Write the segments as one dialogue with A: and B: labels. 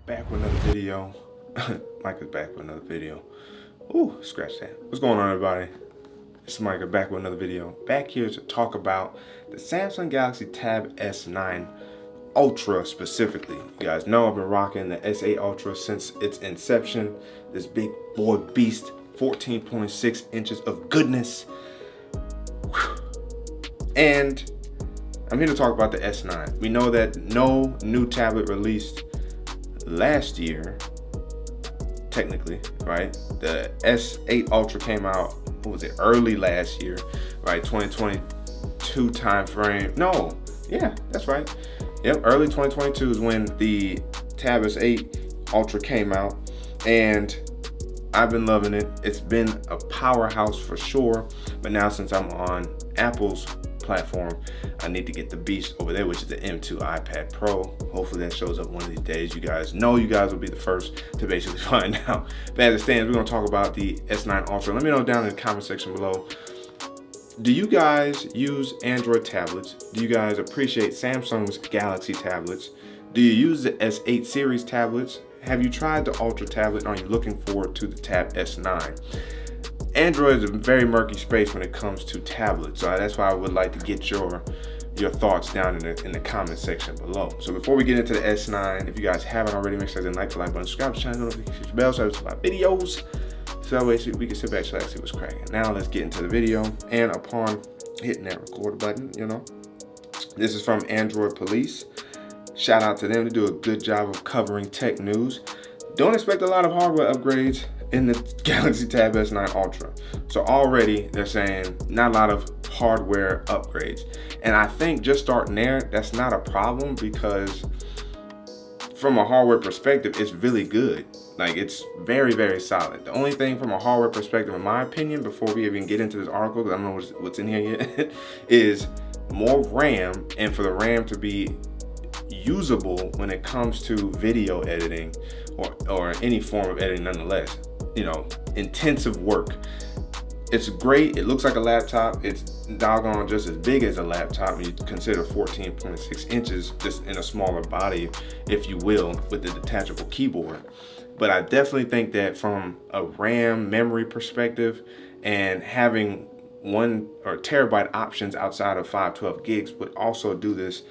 A: back with another video. Micah's back with another video. Ooh, scratch that. What's going on, everybody? It's Micah back with another video. Back here to talk about the Samsung Galaxy Tab S9 Ultra specifically. You guys know I've been rocking the S8 Ultra since its inception. This big boy beast, 14.6 inches of goodness. Whew. And I'm here to talk about the S9. We know that no new tablet released last year, technically, right? The S8 Ultra came out, what was it, early last year, right? 2022 time frame. No, yeah, that's right. Yep, early 2022 is when the Tab S8 Ultra came out, and I've been loving it. It's been a powerhouse for sure, but now since I'm on Apple's platform, I need to get the beast over there, which is the M2 iPad Pro. Hopefully that shows up one of these days. You guys know you guys will be the first to basically find out. But as it stands, we're going to talk about the S9 Ultra. Let me know down in the comment section below. Do you guys use Android tablets? Do you guys appreciate Samsung's Galaxy tablets? Do you use the S8 series tablets? Have you tried the Ultra tablet? Are you looking forward to the Tab S9? Android is a very murky space when it comes to tablets, so that's why I would like to get your thoughts down in the comment section below. So before we get into the S9, if you guys haven't already, make sure to like the like button, subscribe to the channel, notification bell, so my videos, so that way we can sit back and see what's cracking. Now let's get into the video, and upon hitting that record button, this is from Android Police. Shout out to them. They do a good job of covering tech news. Don't expect a lot of hardware upgrades in the Galaxy Tab S9 Ultra. So already they're saying not a lot of hardware upgrades. And I think just starting there, that's not a problem, because from a hardware perspective, it's really good. Like, it's very, very solid. The only thing from a hardware perspective, in my opinion, before we even get into this article, because I don't know what's in here yet, is more RAM, and for the RAM to be usable when it comes to video editing or any form of editing nonetheless. Intensive work. It's great. It looks like a laptop. It's doggone just as big as a laptop when you consider 14.6 inches, just in a smaller body, if you will, with the detachable keyboard. But I definitely think that from a RAM memory perspective, and having 1 or terabyte options outside of 512 gigs would also do this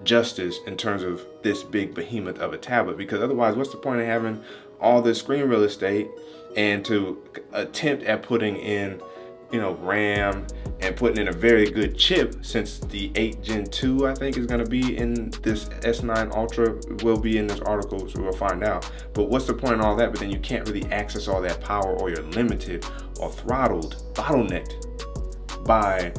A: justice in terms of this big behemoth of a tablet. Because otherwise, what's the point of having all this screen real estate and to attempt at putting in RAM and putting in a very good chip, since the 8 Gen 2 I think is going to be in this S9 Ultra, will be in this article, so we'll find out. But what's the point in all that? But then you can't really access all that power, or you're limited or throttled, bottlenecked by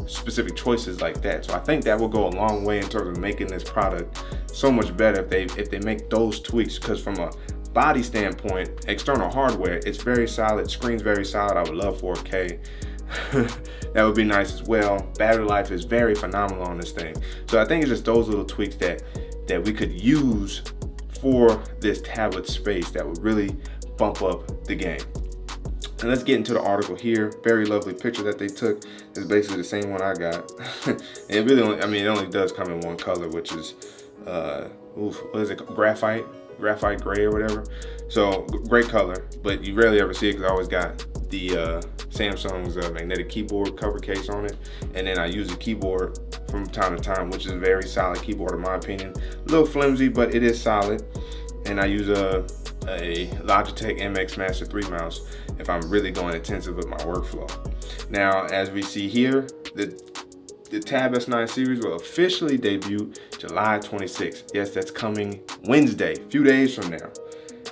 A: specific choices like that. So I think that will go a long way in terms of making this product so much better if they make those tweaks. Because from a body standpoint, external hardware, it's very solid. Screen's very solid. I would love 4K. That would be nice as well. Battery life is very phenomenal on this thing. So I think it's just those little tweaks that we could use for this tablet space that would really bump up the game. And let's get into the article here. Very lovely picture that they took. It's basically the same one I got. It really only, it only does come in one color, which is, what is it, graphite gray or whatever. So great color, but you rarely ever see it, because I always got the Samsung's magnetic keyboard cover case on it. And then I use the keyboard from time to time, which is a very solid keyboard in my opinion. A little flimsy, but it is solid. And I use a Logitech MX Master 3 mouse if I'm really going intensive with my workflow. Now, as we see here, the Tab S9 series will officially debut July 26th. Yes, that's coming Wednesday, a few days from now.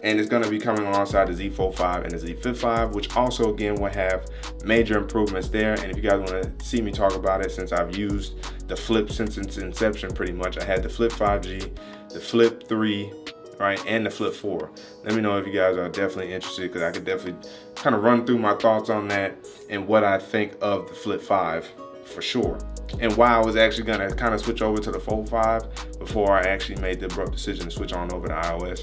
A: And it's going to be coming alongside the Z Fold 5 and the Z Flip 5, which also again will have major improvements there. And if you guys want to see me talk about it, since I've used the Flip since its inception pretty much, I had the Flip 5G, the Flip 3, right, and the Flip 4. Let me know if you guys are definitely interested, because I could definitely kind of run through my thoughts on that and what I think of the Flip 5 for sure, and why I was actually going to kind of switch over to the Fold 5 before I actually made the abrupt decision to switch on over to iOS.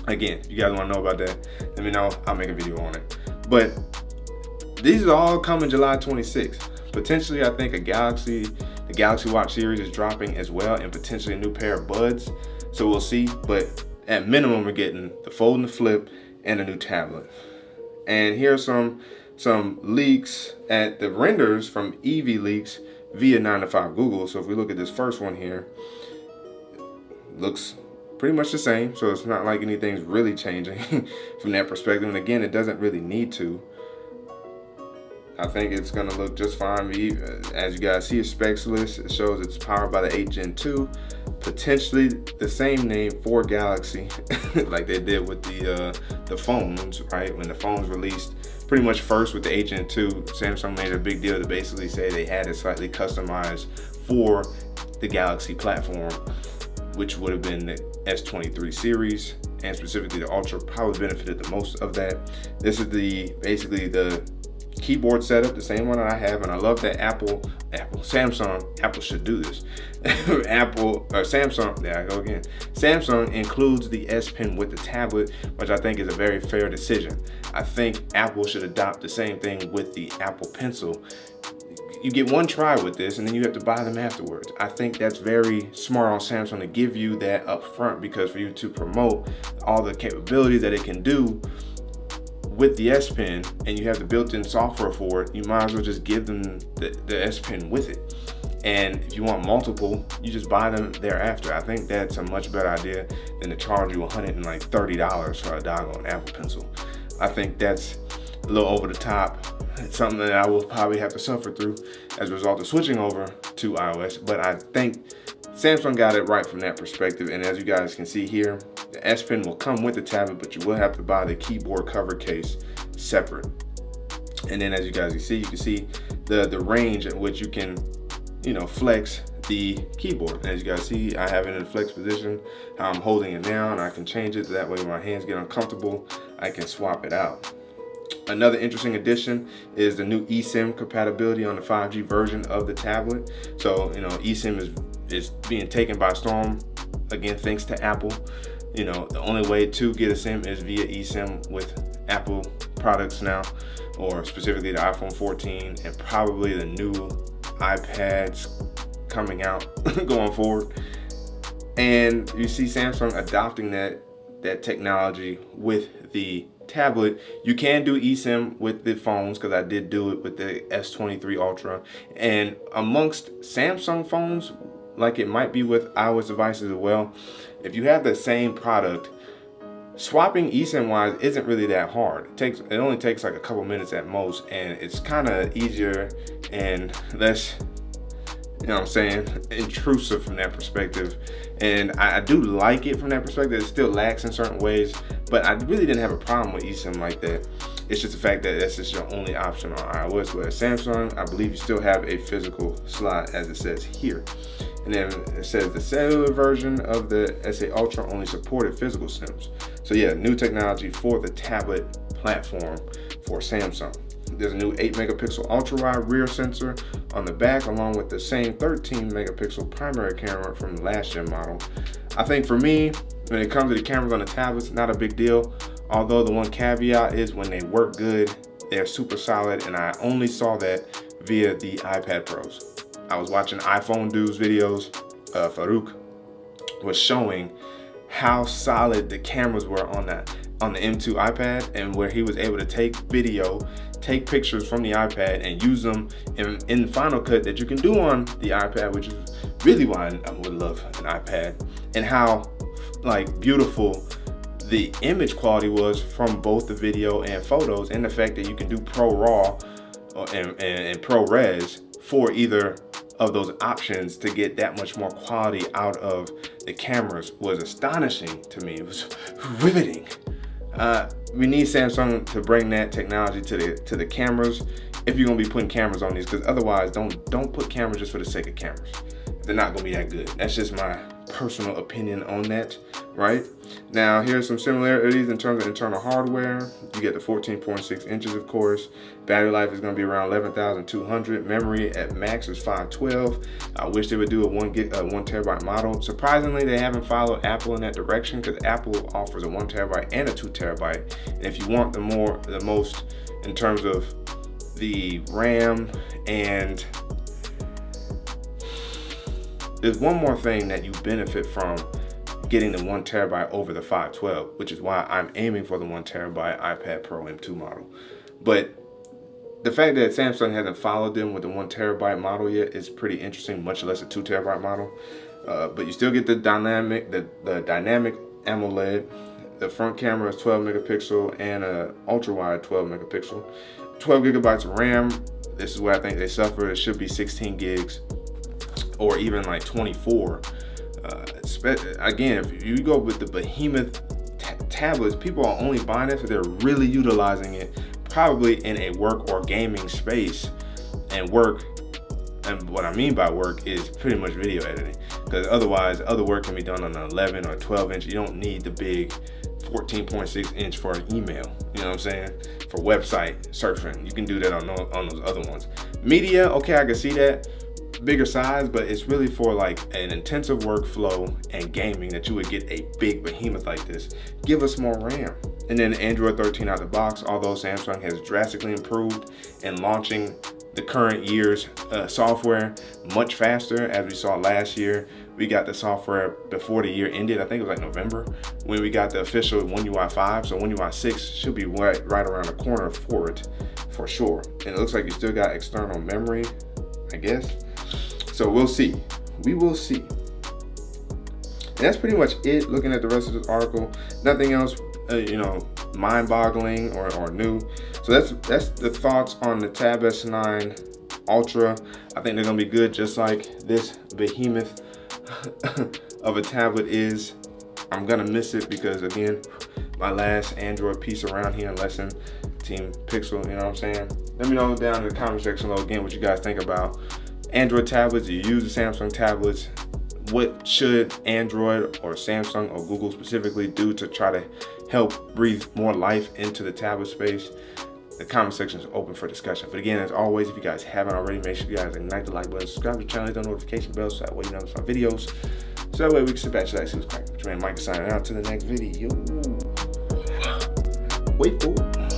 A: Again, if you guys want to know about that, let me know. I'll make a video on it. But these are all coming July 26th. Potentially, I think the Galaxy Watch series is dropping as well, and potentially a new pair of buds. So we'll see. But at minimum, we're getting the fold and the flip and a new tablet. And here's some leaks at the renders from EV Leaks via 9to5 Google. So if we look at this first one here, looks pretty much the same. So it's not like anything's really changing from that perspective. And again, it doesn't really need to. I think it's gonna look just fine. As you guys see, a specs list, it shows it's powered by the 8 Gen 2, potentially the same name for Galaxy, like they did with the phones, right? When the phones released pretty much first with the 8 Gen 2, Samsung made a big deal to basically say they had it slightly customized for the Galaxy platform, which would have been the S23 series, and specifically the Ultra probably benefited the most of that. This is basically the keyboard setup, the same one that I have, and I love that Samsung should do this. Samsung includes the S Pen with the tablet, which I think is a very fair decision. I think Apple should adopt the same thing with the Apple Pencil. You get one try with this and then you have to buy them afterwards. I think that's very smart on Samsung to give you that up front, because for you to promote all the capabilities that it can do with the S Pen, and you have the built-in software for it, you might as well just give them the S Pen with it. And if you want multiple, you just buy them thereafter. I think that's a much better idea than to charge you $130 for a doggone Apple Pencil. I think that's a little over the top. It's something that I will probably have to suffer through as a result of switching over to iOS. But I think Samsung got it right from that perspective. And as you guys can see here, the S Pen will come with the tablet, but you will have to buy the keyboard cover case separate. And then as you guys can see the range at which you can, flex the keyboard. And as you guys see, I have it in a flex position, how I'm holding it down. I can change it that way when my hands get uncomfortable, I can swap it out. Another interesting addition is the new eSIM compatibility on the 5G version of the tablet. So, eSIM is being taken by storm, again, thanks to Apple. The only way to get a SIM is via eSIM with Apple products now, or specifically the iPhone 14 and probably the new iPads coming out going forward. And you see Samsung adopting that technology with the tablet. You can do eSIM with the phones, because I did do it with the S23 Ultra. And amongst Samsung phones, like it might be with iOS devices as well, if you have the same product, swapping eSIM wise isn't really that hard. It only takes like a couple minutes at most, and it's kind of easier and less, intrusive from that perspective. And I do like it from that perspective. It still lacks in certain ways, but I really didn't have a problem with eSIM like that. It's just the fact that that's just your only option on iOS. Whereas Samsung, I believe you still have a physical slot, as it says here. And then it says the cellular version of the S8 Ultra only supported physical SIMs. So yeah, new technology for the tablet platform for Samsung. There's a new 8 megapixel ultra wide rear sensor on the back, along with the same 13 megapixel primary camera from the last gen model. I think for me, when it comes to the cameras on the tablets, not a big deal. Although the one caveat is when they work good, they're super solid, and I only saw that via the iPad Pros. I was watching iPhone Dude's videos. Farouk was showing how solid the cameras were on the M2 iPad, and where he was able to take pictures from the iPad and use them in Final Cut that you can do on the iPad, which is really why I would love an iPad, and how beautiful the image quality was from both the video and photos, and the fact that you can do ProRAW and ProRes for either of those options to get that much more quality out of the cameras was astonishing to me. It was riveting. We need Samsung to bring that technology to the cameras if you're gonna be putting cameras on these, because otherwise don't put cameras just for the sake of cameras. They're not gonna be that good. That's just my personal opinion on that, right? Now, here's some similarities in terms of internal hardware. You get the 14.6 inches, of course. Battery life is going to be around 11,200. Memory at max is 512. I wish they would do a 1 terabyte model. Surprisingly, they haven't followed Apple in that direction, because Apple offers a 1 terabyte and a 2 terabyte. And if you want the most in terms of the RAM, and there's one more thing that you benefit from getting the 1 terabyte over the 512, which is why I'm aiming for the 1 terabyte iPad Pro M2 model. But the fact that Samsung hasn't followed them with the 1 terabyte model yet is pretty interesting, much less a 2 terabyte model. But you still get the dynamic AMOLED. The front camera is 12 megapixel and a ultra wide 12 megapixel. 12 gigabytes of RAM. This is where I think they suffer. It should be 16 gigs or even like 24. Again, if you go with the behemoth tablets, people are only buying it so they're really utilizing it probably in a work or gaming space. And what I mean by work is pretty much video editing, because otherwise other work can be done on an 11 or 12 inch. You don't need the big 14.6 inch for an email, you know what I'm saying? For website surfing, you can do that on those other ones. Media, okay, I can see that, bigger size, but it's really for like an intensive workflow and gaming that you would get a big behemoth like this. Give us more RAM. And then Android 13 out of the box, although Samsung has drastically improved in launching the current year's software much faster. As we saw last year, we got the software before the year ended. I think it was like November when we got the official One UI 5. So One UI 6 should be right around the corner for it, for sure. And it looks like you still got external memory, I guess. So we'll see. We will see. And that's pretty much it. Looking at the rest of this article, nothing else, mind-boggling or new. So that's the thoughts on the Tab S9 Ultra. I think they're gonna be good, just like this behemoth of a tablet is. I'm gonna miss it because, again, my last Android piece around here, unless in Team Pixel, you know what I'm saying? Let me know down in the comment section below again what you guys think about Android tablets. Do you use the Samsung tablets? What should Android or Samsung or Google specifically do to try to help breathe more life into the tablet space? The comment section is open for discussion. But again, as always, if you guys haven't already, make sure you guys ignite the like button, subscribe to the channel, hit the notification bell so that way you know my videos. So that way we can sit back, relax, see what's cracking. Your man Micah signing out to the next video. Wait for it.